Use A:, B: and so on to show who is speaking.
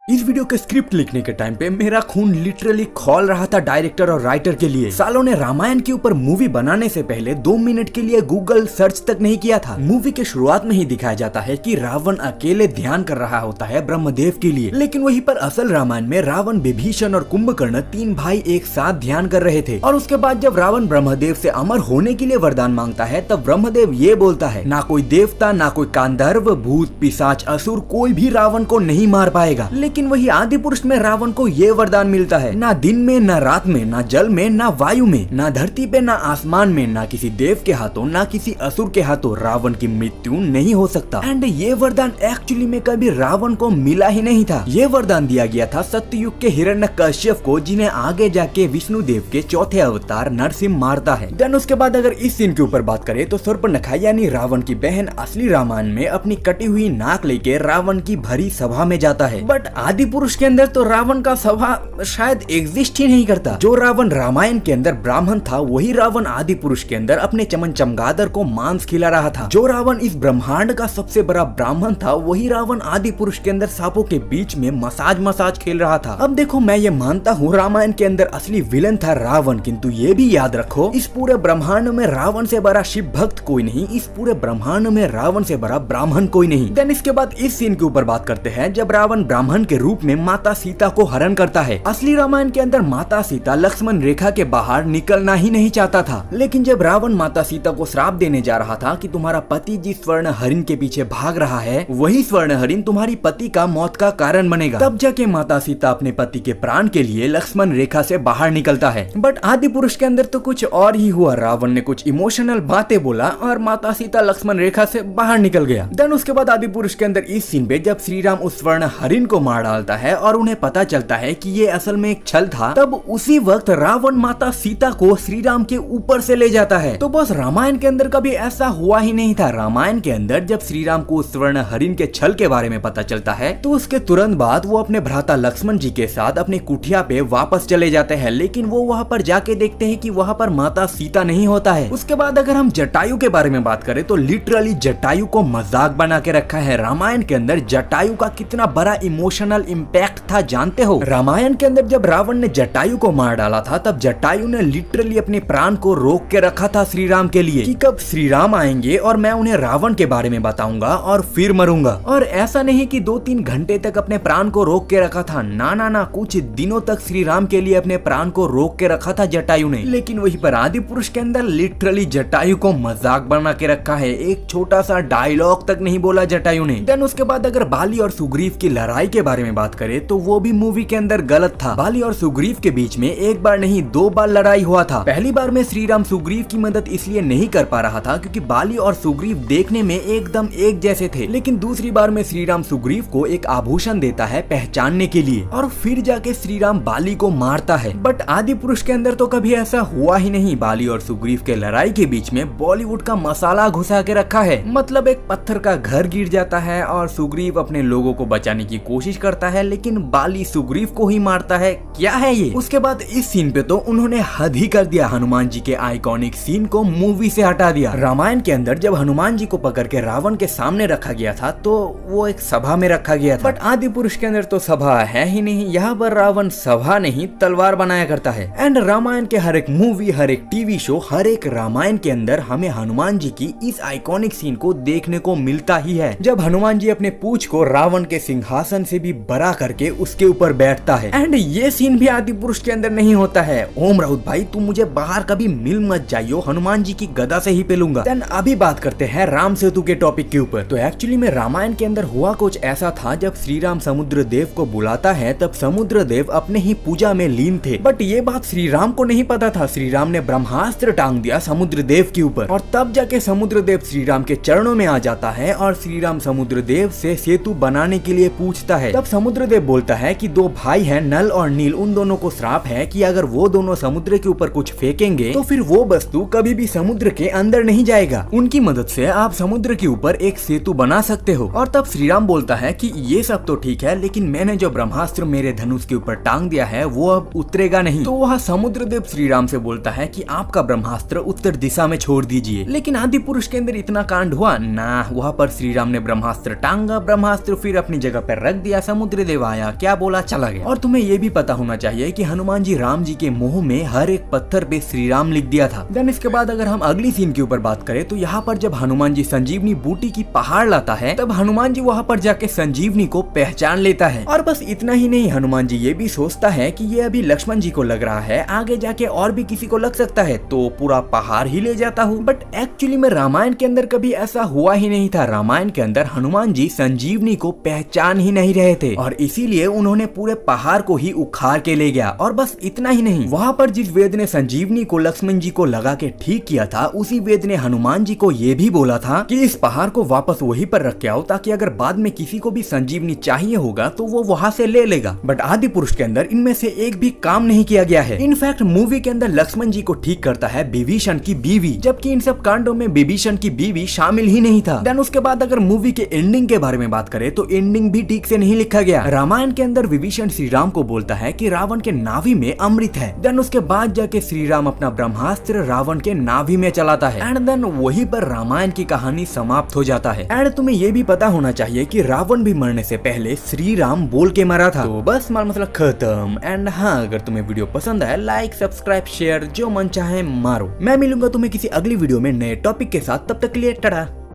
A: इस वीडियो के स्क्रिप्ट लिखने के टाइम पे मेरा खून लिटरली खौल रहा था डायरेक्टर और राइटर के लिए। सालों ने रामायण के ऊपर मूवी बनाने से पहले 2 मिनट के लिए गूगल सर्च तक नहीं किया था। मूवी के शुरुआत में ही दिखाया जाता है कि रावण अकेले ध्यान कर रहा होता है ब्रह्मदेव के लिए, लेकिन वहीं पर असल रामायण में रावण, विभीषण और कुंभकर्ण 3 भाई एक साथ ध्यान कर रहे थे। और उसके बाद जब रावण ब्रह्मदेव से अमर होने के लिए वरदान मांगता है तब ब्रह्मदेव ये बोलता है, ना कोई देवता, ना कोई गांधर्व, भूत, पिशाच, असुर, कोई भी रावण को नहीं मार पाएगा। लेकिन वही आदि पुरुष में रावण को ये वरदान मिलता है, ना दिन में, ना रात में, ना जल में, ना वायु में, ना धरती पे, ना आसमान में, ना किसी देव के हाथों, ना किसी असुर के हाथों रावण की मृत्यु नहीं हो सकता। एंड ये वरदान एक्चुअली में कभी रावण को मिला ही नहीं था। ये वरदान दिया गया था सत्ययुग के हिरण्यकश्यप को, जिन्हें आगे जाके विष्णु देव के चौथे अवतार नरसिंह मारता है। देन उसके बाद अगर इस सीन के ऊपर बात करें तो शूर्पणखा यानी रावण की बहन असली रामायण में अपनी कटी हुई नाक लेके रावण की भरी सभा में जाता है। बट आदि पुरुष के अंदर तो रावण का सभा शायद एग्जिस्ट ही नहीं करता। जो रावण रामायण के अंदर ब्राह्मण था वही रावण आदि पुरुष के अंदर अपने चमन चमगादड़ को मांस खिला रहा था। जो रावण इस ब्रह्मांड का सबसे बड़ा ब्राह्मण था वही रावण आदि पुरुष के अंदर सांपों के बीच में मसाज खेल रहा था। अब देखो, मैं ये मानता हूँ रामायण के अंदर असली विलन था रावण, किंतु ये भी याद रखो इस पूरे ब्रह्मांड में रावण से बड़ा शिव भक्त कोई नहीं, इस पूरे ब्रह्मांड में रावण से बड़ा ब्राह्मण कोई नहीं। देन इसके बाद इस सीन के ऊपर बात करते हैं जब रावण ब्राह्मण के रूप में माता सीता को हरण करता है। असली रामायण के अंदर माता सीता लक्ष्मण रेखा के बाहर निकलना ही नहीं चाहता था, लेकिन जब रावण माता सीता को श्राप देने जा रहा था कि तुम्हारा पति जिस स्वर्ण हरिण के पीछे भाग रहा है वही स्वर्ण हरिण तुम्हारी पति का मौत का कारण बनेगा, तब जाके माता सीता अपने पति के प्राण के लिए लक्ष्मण रेखा से बाहर निकलता है। बट आदि पुरुष के अंदर तो कुछ और ही हुआ। रावण ने कुछ इमोशनल बातें बोला और माता सीता लक्ष्मण रेखा से बाहर निकल गया। देन उसके बाद आदि पुरुष के अंदर इस सीन पे जब श्री राम उस स्वर्ण हरिण को मार डालता है और उन्हें पता चलता है कि ये असल में एक छल था, तब उसी वक्त रावण माता सीता को श्री राम के ऊपर से ले जाता है। तो बस रामायण के अंदर कभी ऐसा हुआ ही नहीं था। रामायण के अंदर जब श्री राम को स्वर्ण हरिण के छल के बारे में पता चलता है तो उसके तुरंत बाद वो अपने भ्राता लक्ष्मण जी के साथ अपनी कुटिया पे वापस चले जाते हैं, लेकिन वो वहाँ पर जाके देखते हैं कि वहाँ पर माता सीता नहीं होता है। उसके बाद अगर हम जटायु के बारे में बात करें तो लिटरली जटायु को मजाक बना के रखा है। रामायण के अंदर जटायु का कितना बड़ा इमोशनल इम्पैक्ट था जानते हो। रामायण के अंदर जब रावण ने जटायु को मार डाला था तब जटायु ने लिटरली अपने प्राण को रोक के रखा था श्री राम के लिए कि कब श्री राम आएंगे और मैं उन्हें रावण के बारे में बताऊंगा और फिर मरूंगा। और ऐसा नहीं कि 2-3 घंटे तक अपने प्राण को रोक के रखा था, ना, कुछ दिनों तक श्री राम के लिए अपने प्राण को रोक के रखा था जटायु ने। लेकिन वहीं पर आदि पुरुष के अंदर लिटरली जटायु को मजाक बना के रखा है, एक छोटा सा डायलॉग तक नहीं बोला जटायु ने। देन उसके बाद अगर बाली और सुग्रीव की लड़ाई के बारे में बात करें तो वो भी मूवी के अंदर गलत था। बाली और सुग्रीव के बीच में एक बार नहीं 2 बार लड़ाई हुआ था। पहली बार में श्री राम सुग्रीव की मदद इसलिए नहीं कर पा रहा था क्योंकि बाली और सुग्रीव देखने में एकदम एक जैसे थे, लेकिन दूसरी बार में श्री राम सुग्रीव को एक आभूषण देता है पहचानने के लिए और फिर जाके श्री राम बाली को मारता है। बट आदि पुरुष के अंदर तो कभी ऐसा हुआ ही नहीं। बाली और सुग्रीव के लड़ाई के बीच में बॉलीवुड का मसाला घुसा के रखा है, मतलब एक पत्थर का घर गिर जाता है और सुग्रीव अपने लोगों को बचाने की कोशिश करता है लेकिन बाली सुग्रीव को ही मारता है। क्या है ये? उसके बाद इस सीन पे तो उन्होंने हद ही कर दिया। हनुमान जी के आइकॉनिक सीन को मूवी से हटा दिया। रामायण के अंदर जब हनुमान जी को पकड़ के रावण के सामने रखा गया था तो वो एक सभा में रखा गया था, बट आदि पुरुष के अंदर तो सभा है ही नहीं। यहाँ पर रावण सभा नहीं तलवार बनाया करता है। एंड रामायण के हर एक मूवी, हर एक टीवी शो, हर एक रामायण के अंदर हमें हनुमान जी की इस आइकॉनिक सीन को देखने को मिलता ही है, जब हनुमान जी अपने पूंछ को रावण के सिंहासन से भी बड़ा करके उसके ऊपर बैठता है। एंड ये सीन भी आदि पुरुष के अंदर नहीं होता है। ओम राउत भाई, तुम मुझे बाहर कभी मिल मत जाइयो, हनुमान जी की गदा से ही पेलूंगा। देन अभी बात करते हैं राम सेतु के टॉपिक के ऊपर। तो एक्चुअली में रामायण के अंदर हुआ कुछ ऐसा था, जब श्री राम समुद्र देव को बुलाता है तब समुद्र देव अपने ही पूजा में लीन थे। बट ये बात श्री राम को नहीं पता था। श्री राम ने ब्रह्मास्त्र टांग दिया समुद्र देव के ऊपर और तब जाके समुद्र देव श्री राम के चरणों में आ जाता है और श्री राम समुद्र देव से सेतु बनाने के लिए पूछता है। तब समुद्र देव बोलता है कि 2 भाई हैं नल और नील, उन दोनों को श्राप है कि अगर वो दोनों समुद्र के ऊपर कुछ फेंकेंगे तो फिर वो वस्तु कभी भी समुद्र के अंदर नहीं जाएगा। उनकी मदद से आप समुद्र के ऊपर एक सेतु बना सकते हो। और तब श्री राम बोलता है कि ये सब तो ठीक है, लेकिन मैंने जो ब्रह्मास्त्र मेरे धनुष के ऊपर टांग दिया है वो अब उतरेगा नहीं। तो वह समुद्र देव श्री राम से बोलता है कि आपका ब्रह्मास्त्र उत्तर दिशा में छोड़ दीजिए। लेकिन आदि पुरुष के अंदर इतना कांड हुआ ना, वहाँ पर श्री राम ने ब्रह्मास्त्र टांगा, ब्रह्मास्त्र फिर अपनी जगह पर रख दिया, समुद्र देव आया, क्या बोला, चला गया। और तुम्हें ये भी पता होना चाहिए कि हनुमान जी राम जी के मुंह में हर एक पत्थर पे श्री राम लिख दिया था। देन इसके बाद अगर हम अगली सीन के ऊपर बात करें तो यहाँ पर जब हनुमान जी संजीवनी बूटी की पहाड़ लाता है तब हनुमान जी वहाँ पर जाके संजीवनी को पहचान लेता है। और बस इतना ही नहीं, हनुमान जी ये भी सोचता है कि ये अभी लक्ष्मण जी को लग रहा है, आगे जाके और भी किसी को लग सकता है तो पूरा पहाड़ ही ले जाता हूँ। बट एक्चुअली में रामायण के अंदर कभी ऐसा हुआ ही नहीं था। रामायण के अंदर हनुमान जी संजीवनी को पहचान ही नहीं रहे थे और इसीलिए उन्होंने पूरे पहाड़ को ही उखाड़ के ले गया। और बस इतना ही नहीं, वहाँ पर जिस वेद ने संजीवनी को लक्ष्मण जी को लगा के ठीक किया था, उसी वेद ने हनुमान जी को ये भी बोला था कि इस पहाड़ को वापस वहीं पर रख के आओ, ताकि अगर बाद में किसी को भी संजीवनी चाहिए होगा तो वो वहाँ से ले लेगा। बट आदि पुरुष के अंदर इनमें से एक भी काम नहीं किया गया है। इनफैक्ट मूवी के अंदर लक्ष्मण जी को ठीक करता है विभीषण की बीवी, जबकि इन सब कांडों में विभीषण की बीवी शामिल ही नहीं था। देन उसके बाद अगर मूवी के एंडिंग के बारे में बात करें तो एंडिंग भी ठीक से नहीं लिखा गया। रामायण के अंदर विभीषण श्री राम को बोलता है कि रावण के नाभि में अमृत है। देन उसके बाद जाके श्री राम अपना ब्रह्मास्त्र रावण के नाभि में चलाता है एंड देन वहीं पर रामायण की कहानी समाप्त हो जाता है। एंड तुम्हें ये भी पता होना चाहिए कि रावण भी मरने से पहले श्री राम बोल के मरा था। तो बस माल मसला खत्म। एंड हाँ, अगर तुम्हें वीडियो पसंद आया लाइक सब्सक्राइब शेयर जो मन चाहे मारो। मैं मिलूंगा तुम्हें किसी अगली वीडियो में नए टॉपिक के साथ, तब तक के लिए टाटा।